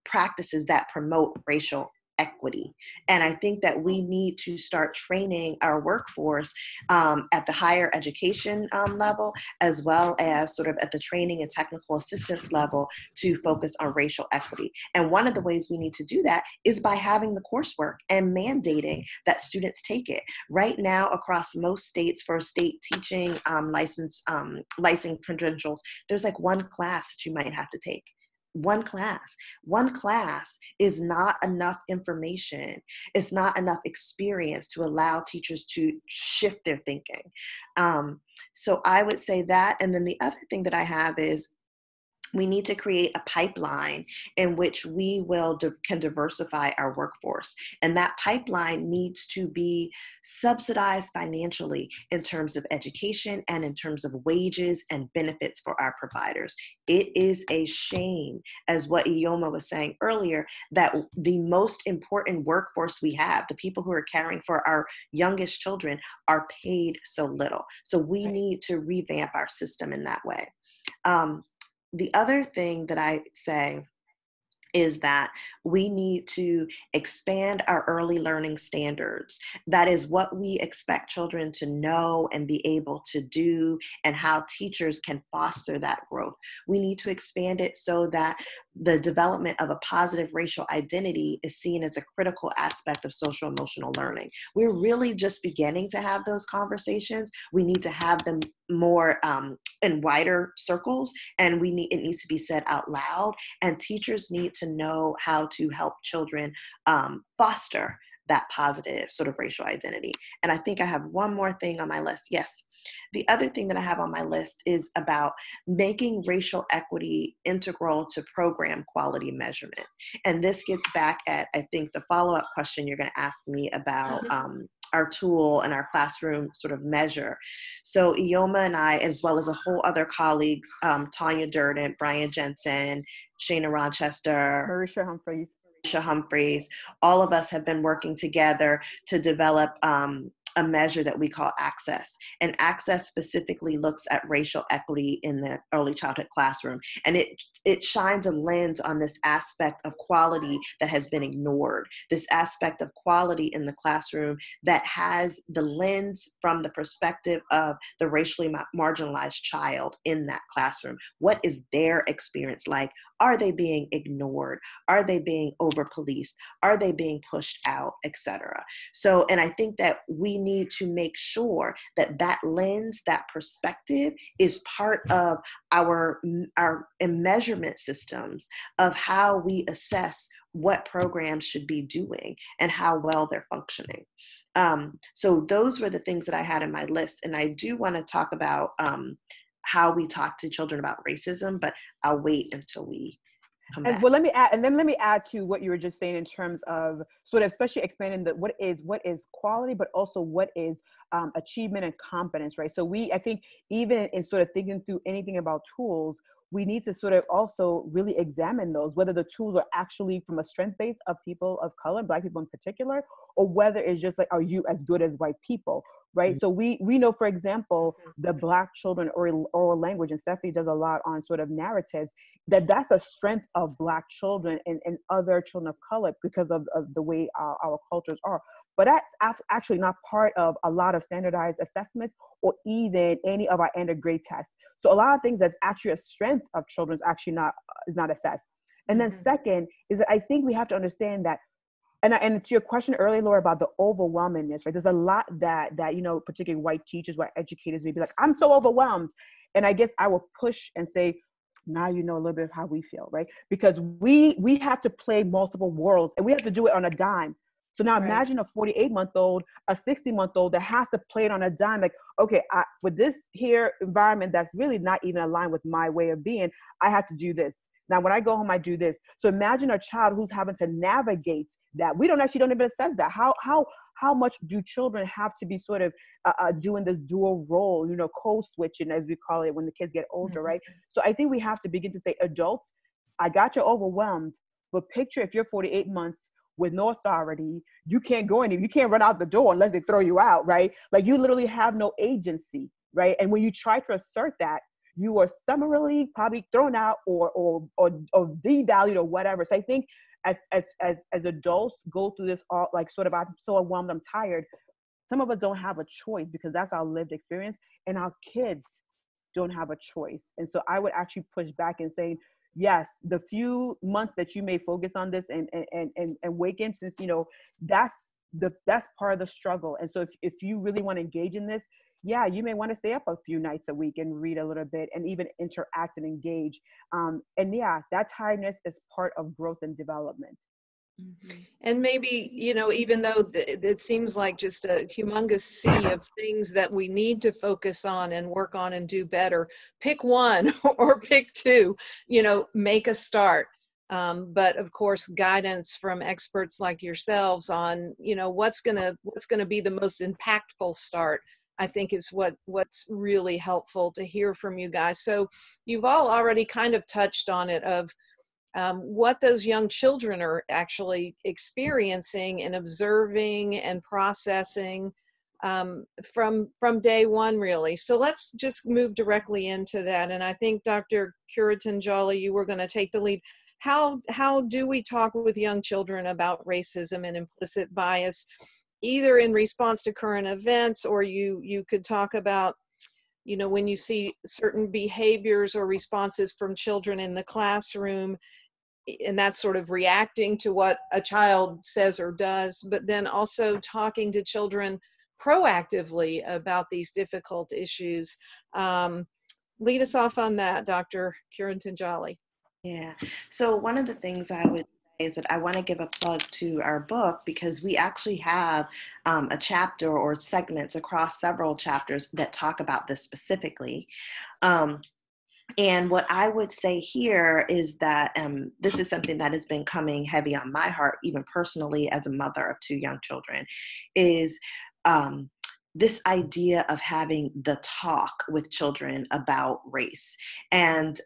Speaker 3: practices that promote racial equity. And I think that we need to start training our workforce at the higher education level, as well as sort of at the training and technical assistance level, to focus on racial equity. And one of the ways we need to do that is by having the coursework and mandating that students take it. Right now, across most states, for state teaching license credentials, there's like one class that you might have to take. One class is not enough information. It's not enough experience to allow teachers to shift their thinking. So I would say that. And then the other thing that I have is, we need to create a pipeline in which we can diversify our workforce. And that pipeline needs to be subsidized financially in terms of education and in terms of wages and benefits for our providers. It is a shame, as what Ioma was saying earlier, that the most important workforce we have, the people who are caring for our youngest children, are paid so little. So we need to revamp our system in that way. The other thing that I say is that we need to expand our early learning standards. That is what we expect children to know and be able to do, and how teachers can foster that growth. We need to expand it so that the development of a positive racial identity is seen as a critical aspect of social emotional learning. We're really just beginning to have those conversations. We need to have them more in wider circles, and it needs to be said out loud, and teachers need to know how to help children foster that positive sort of racial identity. And I think I have one more thing on my list. Yes. The other thing that I have on my list is about making racial equity integral to program quality measurement. And this gets back at, I think, the follow-up question you're going to ask me about our tool and our classroom sort of measure. So Ioma and I, as well as a whole other colleagues, Tanya Durden, Brian Jensen, Shana Rochester, Marisha Humphreys, all of us have been working together to develop a measure that we call access. And access specifically looks at racial equity in the early childhood classroom. And it shines a lens on this aspect of quality that has been ignored, this aspect of quality in the classroom that has the lens from the perspective of the racially marginalized child in that classroom. What is their experience like? Are they being ignored? Are they being over-policed? Are they being pushed out, etc.? So, and I think that we need to make sure that that lens, that perspective is part of our measurement systems of how we assess what programs should be doing and how well they're functioning. So those were the things that I had in my list. And I do want to talk about how we talk to children about racism, but I'll wait until we come back.
Speaker 4: Well, let me add to what you were just saying in terms of sort of especially expanding the what is quality, but also what is achievement and competence, right? So I think even in sort of thinking through anything about tools, we need to sort of also really examine those, whether the tools are actually from a strength base of people of color, Black people in particular, or whether it's just like, are you as good as white people, right? Mm-hmm. So we know, for example, the Black children oral language, and Stephanie does a lot on sort of narratives, that's a strength of Black children and other children of color because of the way our cultures are. But that's actually not part of a lot of standardized assessments or even any of our end of grade tests. So a lot of things that's actually a strength of children is actually not assessed. And then second is that I think we have to understand that, and to your question earlier, Laura, about the overwhelmingness, right? There's a lot that particularly white teachers, white educators may be like, I'm so overwhelmed. And I guess I will push and say, now you know a little bit of how we feel, right? Because we have to play multiple worlds and we have to do it on a dime. So now imagine a 48-month-old, a 60-month-old that has to play it on a dime. Like, okay, for this here environment that's really not even aligned with my way of being, I have to do this. Now, when I go home, I do this. So imagine a child who's having to navigate that. We don't even assess that. How much do children have to be sort of doing this dual role, code switching, as we call it, when the kids get older, right? So I think we have to begin to say, adults, I got you overwhelmed, but picture if you're 48 months with no authority, you can't go anywhere. You can't run out the door unless they throw you out, right? Like you literally have no agency, right? And when you try to assert that, you are summarily probably thrown out or devalued or whatever. So I think as adults go through this all like sort of, I'm so overwhelmed, I'm tired. Some of us don't have a choice because that's our lived experience, and our kids don't have a choice. And so I would actually push back and say, yes, the few months that you may focus on this and wake in, since that's part of the struggle. And so if you really want to engage in this, yeah, you may want to stay up a few nights a week and read a little bit and even interact and engage. And yeah, that tiredness is part of growth and development.
Speaker 1: And maybe, even though it seems like just a humongous sea of things that we need to focus on and work on and do better, pick one or pick two, make a start. But of course, guidance from experts like yourselves on, what's gonna be the most impactful start, I think is what's really helpful to hear from you guys. So you've all already kind of touched on it of what those young children are actually experiencing and observing and processing from day one, really. So let's just move directly into that. And I think Dr. Curitin-Jolly, you were going to take the lead. How do we talk with young children about racism and implicit bias, either in response to current events, or you could talk about, when you see certain behaviors or responses from children in the classroom, and that's sort of reacting to what a child says or does, but then also talking to children proactively about these difficult issues. Lead us off on that, Dr. Curitin-Jolly.
Speaker 3: Yeah, so one of the things I would say is that I want to give a plug to our book, because we actually have a chapter or segments across several chapters that talk about this specifically. And what I would say here is that this is something that has been coming heavy on my heart, even personally as a mother of two young children, is this idea of having the talk with children about race. And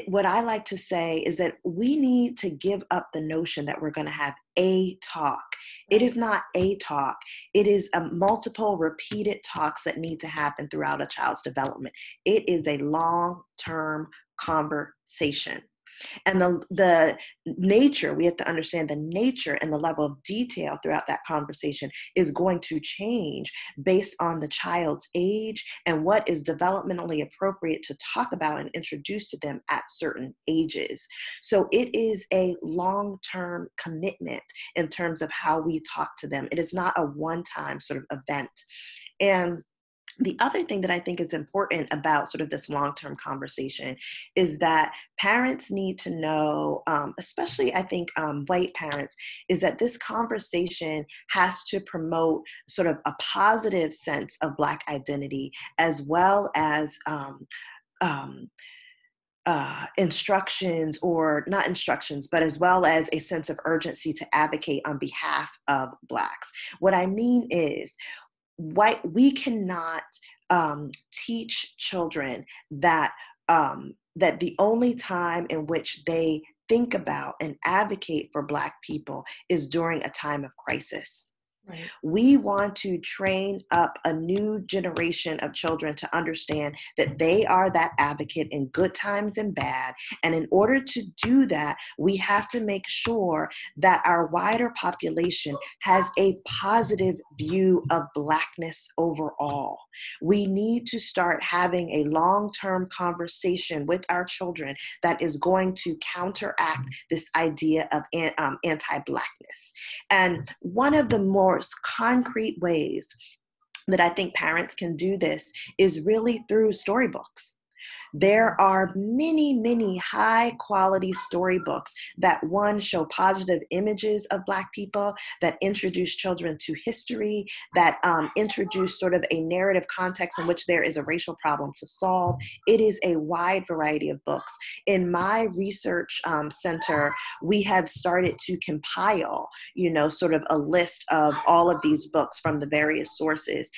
Speaker 3: what I like to say is that we need to give up the notion that we're going to have a talk. It is not a talk. It is multiple repeated talks that need to happen throughout a child's development. It is a long-term conversation. And the nature, we have to understand the nature and the level of detail throughout that conversation is going to change based on the child's age and what is developmentally appropriate to talk about and introduce to them at certain ages. So it is a long-term commitment in terms of how we talk to them. It is not a one-time sort of event. And the other thing that I think is important about sort of this long-term conversation is that parents need to know, especially I think white parents, is that this conversation has to promote sort of a positive sense of Black identity, as well as instructions, or not instructions, but as well as a sense of urgency to advocate on behalf of Blacks. What I mean is, we cannot teach children that that the only time in which they think about and advocate for Black people is during a time of crisis. Right. We want to train up a new generation of children to understand that they are that advocate in good times and bad. And in order to do that, we have to make sure that our wider population has a positive view of Blackness overall. We need to start having a long-term conversation with our children that is going to counteract this idea of anti-Blackness. And one of the more concrete ways that I think parents can do this is really through storybooks. There are many, many high quality storybooks that, one, show positive images of Black people, that introduce children to history, that introduce sort of a narrative context in which there is a racial problem to solve. It is a wide variety of books. In my research center, we have started to compile, sort of a list of all of these books from the various sources.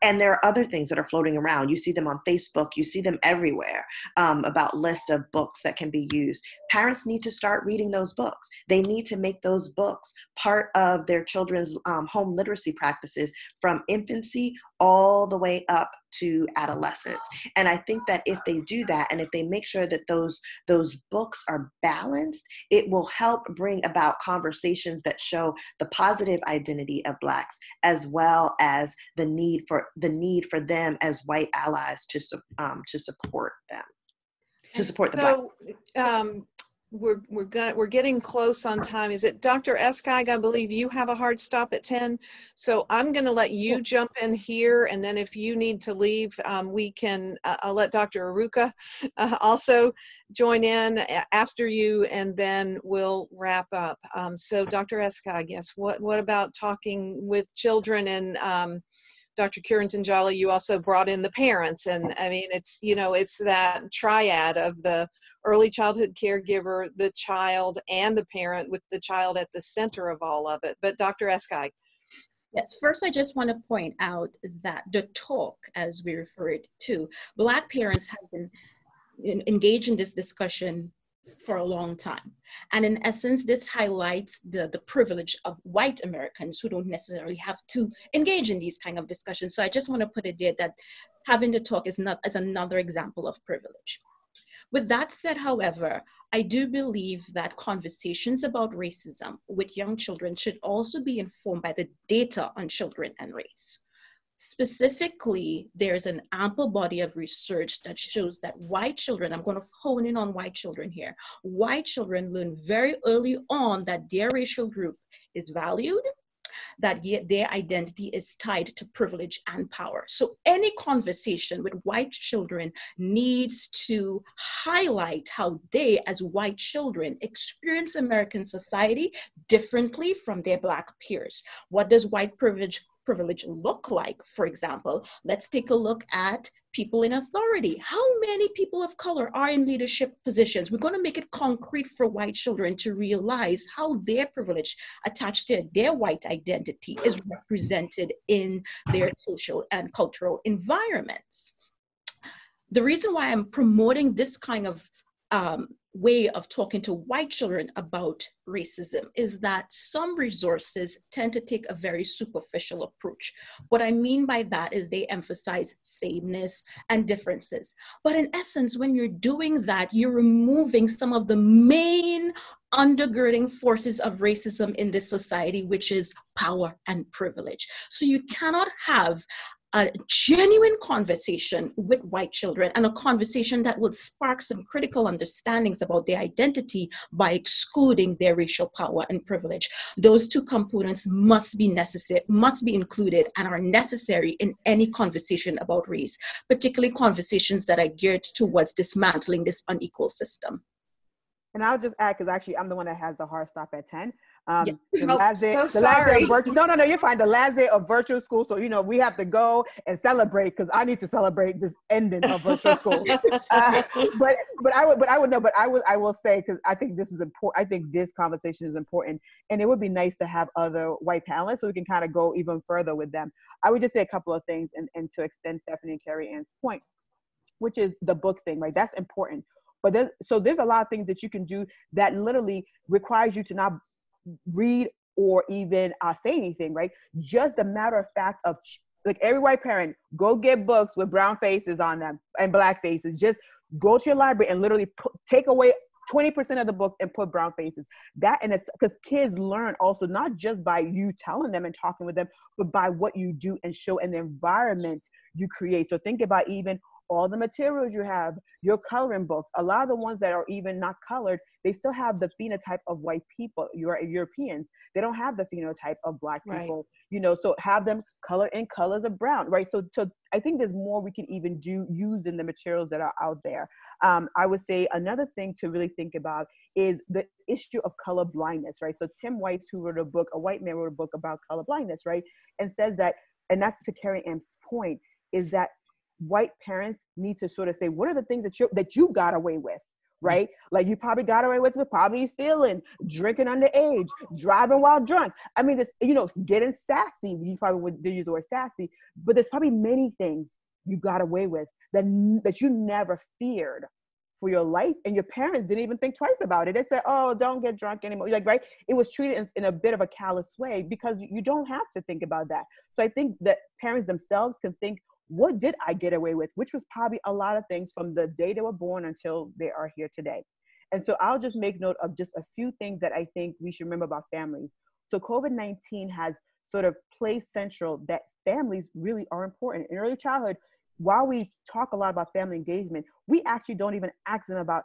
Speaker 3: And there are other things that are floating around. You see them on Facebook. You see them everywhere about lists of books that can be used. Parents need to start reading those books. They need to make those books part of their children's home literacy practices from infancy all the way up to adolescence. And I think that if they do that, and if they make sure that those books are balanced, it will help bring about conversations that show the positive identity of Blacks, as well as the need for them as white allies to support them, to support the Black.
Speaker 1: We're getting close on time. Is it Dr. Eskei? I believe you have a hard stop at 10. So I'm going to let you jump in here, and then if you need to leave, we can. I'll let Dr. Aruka also join in after you, and then we'll wrap up. So Dr. Eskei, I guess what about talking with children? And Dr. Kiran, you also brought in the parents, and I mean it's that triad of the early childhood caregiver, the child, and the parent, with the child at the center of all of it. But Dr. Eskei.
Speaker 2: Yes, first I just want to point out that the talk, as we refer it to, Black parents have been engaged in this discussion for a long time. And in essence, this highlights the privilege of white Americans who don't necessarily have to engage in these kind of discussions. So I just want to put it there that having the talk is another example of privilege. With that said, however, I do believe that conversations about racism with young children should also be informed by the data on children and race. Specifically, there's an ample body of research that shows that white children, I'm going to hone in on white children here, white children learn very early on that their racial group is valued, that their identity is tied to privilege and power. So any conversation with white children needs to highlight how they, as white children, experience American society differently from their Black peers. What does white privilege look like? For example, let's take a look at people in authority. How many people of color are in leadership positions? We're going to make it concrete for white children to realize how their privilege attached to their white identity is represented in their social and cultural environments. The reason why I'm promoting this kind of way of talking to white children about racism is that some resources tend to take a very superficial approach. What I mean by that is they emphasize sameness and differences. But in essence, when you're doing that, you're removing some of the main undergirding forces of racism in this society, which is power and privilege. So you cannot have a genuine conversation with white children, and a conversation that would spark some critical understandings about their identity by excluding their racial power and privilege. Those two components must be necessary, must be included, and are necessary in any conversation about race, particularly conversations that are geared towards dismantling this unequal system.
Speaker 4: And I'll just add, because actually I'm the one that has the hard stop at 10.
Speaker 1: Yeah.
Speaker 4: The last day of virtual, no, you're fine. The last day of virtual school. So, you know, we have to go and celebrate, because I need to celebrate this ending of virtual school. But I will say, because I think this is important. I think this conversation is important, and it would be nice to have other white panelists so we can kind of go even further with them. I would just say a couple of things, and to extend Stephanie and Carrie Ann's point, which is the book thing, right? That's important. But there's a lot of things that you can do that literally requires you to not read or even say anything, right? Just the matter of fact of, like, every white parent, go get books with brown faces on them and black faces. Just go to your library and literally take away 20% of the book and put brown faces. That, and it's because kids learn also not just by you telling them and talking with them, but by what you do and show and the environment you create. So think about even all the materials you have, your coloring books. A lot of the ones that are even not colored, they still have the phenotype of white people, Europeans. They don't have the phenotype of black people, right. You know, so have them color in colors of brown, right? So I think there's more we can even use in the materials that are out there. I would say another thing to really think about is the issue of color blindness, right? So Tim Weiss, who wrote a book, a white man wrote a book about color blindness, right? And says that, and that's to Carrie Ann's point, is that white parents need to sort of say, what are the things that you got away with, right? Like, you probably got away with probably stealing, drinking underage, driving while drunk. I mean, this, you know, getting sassy. You probably would use the word sassy, but there's probably many things you got away with that you never feared for your life, and your parents didn't even think twice about it. They said, oh, don't get drunk anymore. Like, right? It was treated in a bit of a callous way, because you don't have to think about that. So I think that parents themselves can think, what did I get away with? Which was probably a lot of things from the day they were born until they are here today. And so I'll just make note of just a few things that I think we should remember about families. So COVID-19 has sort of placed central that families really are important. In early childhood, while we talk a lot about family engagement, we actually don't even ask them about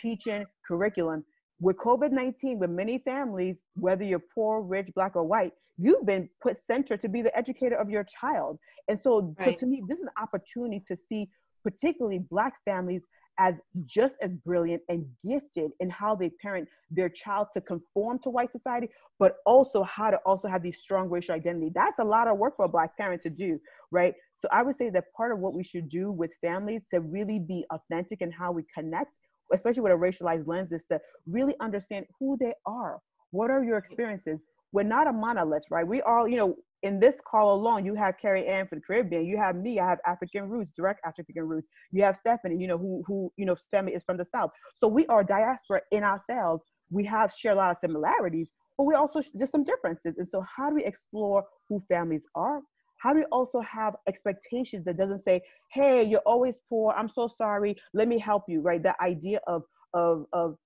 Speaker 4: teaching, curriculum. With COVID-19, with many families, whether you're poor, rich, black, or white, you've been put center to be the educator of your child. And so, right. So to me, this is an opportunity to see particularly black families as just as brilliant and gifted in how they parent their child to conform to white society, but also how to also have these strong racial identity. That's a lot of work for a black parent to do, right? So I would say that part of what we should do with families to really be authentic in how we connect, especially with a racialized lens, is to really understand who they are. What are your experiences? We're not a monolith, right? We all, you know, in this call alone, you have Carrie Ann from the Caribbean, you have me, I have African roots, direct African roots. You have Stephanie, you know, who you know, family is from the South. So we are diaspora in ourselves. We share a lot of similarities, but we also, there's some differences. And so how do we explore who families are? How do we also have expectations that doesn't say, hey, you're always poor, I'm so sorry, let me help you, right? That idea of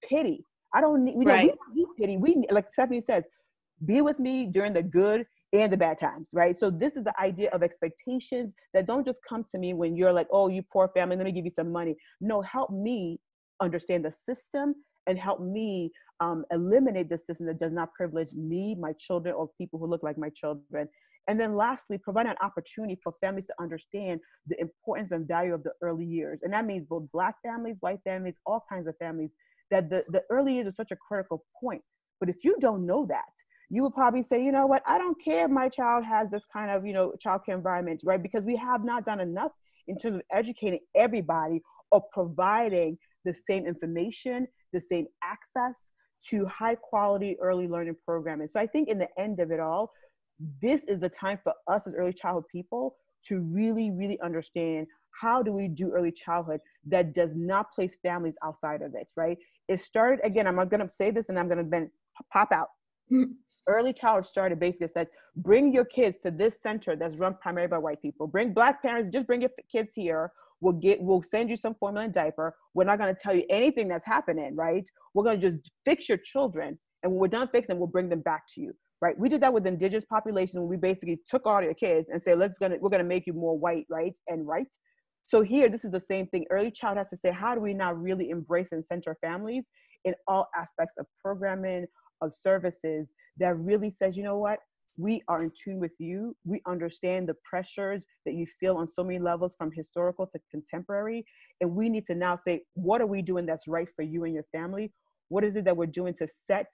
Speaker 4: pity. I don't need, we don't need pity. We, like Stephanie says, be with me during the good and the bad times, right? So this is the idea of expectations that don't just come to me when you're like, oh, you poor family, let me give you some money. No, help me understand the system and help me eliminate the system that does not privilege me, my children, or people who look like my children. And then lastly, provide an opportunity for families to understand the importance and value of the early years. And that means both Black families, white families, all kinds of families, that the early years is such a critical point. But if you don't know that, you would probably say, you know what, I don't care if my child has this kind of, you know, childcare environment, right? Because we have not done enough in terms of educating everybody or providing the same information, the same access to high quality early learning programming. So I think in the end of it all, this is the time for us as early childhood people to really, really understand how do we do early childhood that does not place families outside of it, right? It started, again, I'm going to say this and I'm going to then pop out. Early childhood started basically says, bring your kids to this center that's run primarily by white people. Bring Black parents, just bring your kids here. We'll send you some formula and diaper. We're not going to tell you anything that's happening, right? We're going to just fix your children. And when we're done fixing, we'll bring them back to you, right? We did that with indigenous populations when we basically took all your kids and said, we're going to make you more white, right? And right. So here, this is the same thing. Early child has to say, how do we now really embrace and center families in all aspects of programming, of services that really says, you know what? We are in tune with you. We understand the pressures that you feel on so many levels from historical to contemporary. And we need to now say, what are we doing that's right for you and your family? What is it that we're doing to set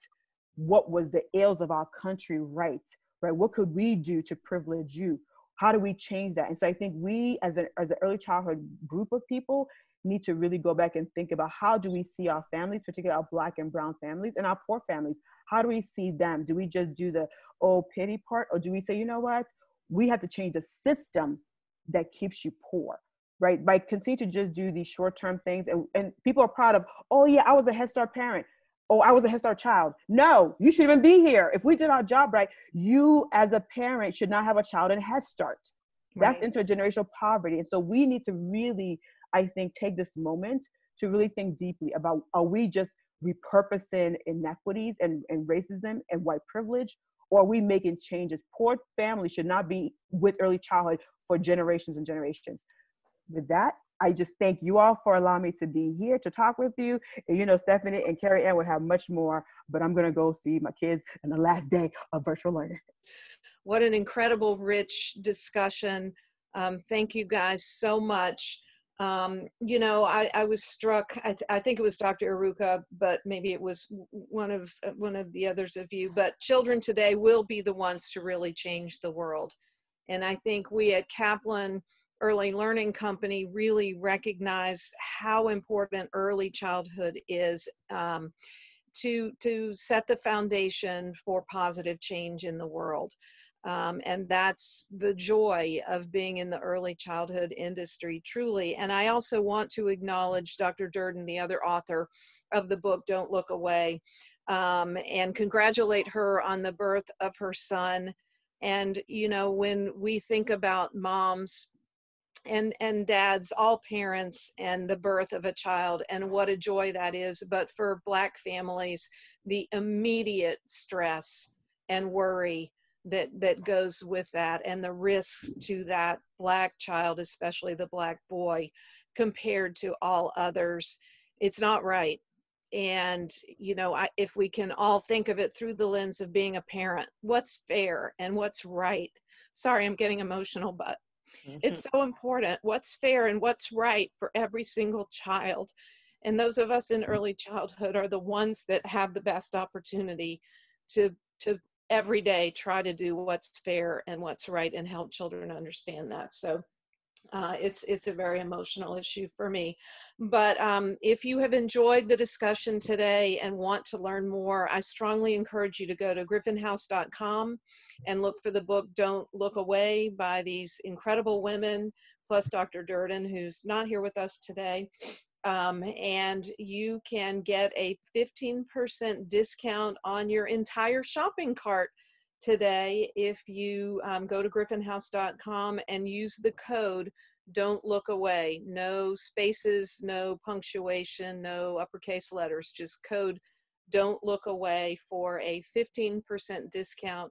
Speaker 4: what was the ills of our country right? What could we do to privilege you? How do we change that? And so I think we as an early childhood group of people need to really go back and think about how do we see our families, particularly our Black and brown families and our poor families? How do we see them? Do we just do the, oh, pity part? Or do we say, you know what? We have to change the system that keeps you poor, right? By continue to just do these short-term things. And people are proud of, oh yeah, I was a Head Start parent. Oh, I was a Head Start child. No, you shouldn't even be here. If we did our job right, you as a parent should not have a child in Head Start. That's
Speaker 1: Right.
Speaker 4: intergenerational poverty. And so we need to really, I think, take this moment to really think deeply about, are we just repurposing inequities and racism and white privilege, or are we making changes? Poor families should not be with early childhood for generations and generations. With that, I just thank you all for allowing me to be here to talk with you. And, you know, Stephanie and Carrie Ann will have much more, but I'm going to go see my kids on the last day of virtual learning.
Speaker 1: What an incredible, rich discussion. Thank you guys so much. You know, I was struck, I think it was Dr. Iruka, but maybe it was one of the others of you, but children today will be the ones to really change the world. And I think we at Kaplan Early Learning Company really recognize how important early childhood is to set the foundation for positive change in the world. And that's the joy of being in the early childhood industry, truly. And I also want to acknowledge Dr. Durden, the other author of the book, Don't Look Away, and congratulate her on the birth of her son. And, you know, when we think about moms and dads, all parents, and the birth of a child, and what a joy that is. But for Black families, the immediate stress and worry that goes with that, and the risks to that Black child, especially the Black boy, compared to all others, it's not right. And, you know, if we can all think of it through the lens of being a parent, what's fair and what's right? Sorry, I'm getting emotional, but it's so important. What's fair and what's right for every single child. And those of us in early childhood are the ones that have the best opportunity to every day try to do what's fair and what's right and help children understand that. So it's a very emotional issue for me. But if you have enjoyed the discussion today and want to learn more, I strongly encourage you to go to gryphonhouse.com and look for the book Don't Look Away by these incredible women, plus Dr. Durden, who's not here with us today. And you can get a 15% discount on your entire shopping cart today if you go to gryphonhouse.com and use the code Don't Look Away. No spaces, no punctuation, no uppercase letters, just code Don't Look Away for a 15% discount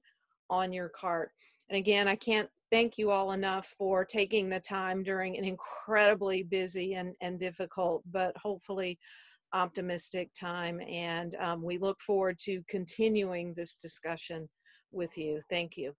Speaker 1: on your cart. And again, I can't thank you all enough for taking the time during an incredibly busy and difficult, but hopefully optimistic time. And we look forward to continuing this discussion with you. Thank you.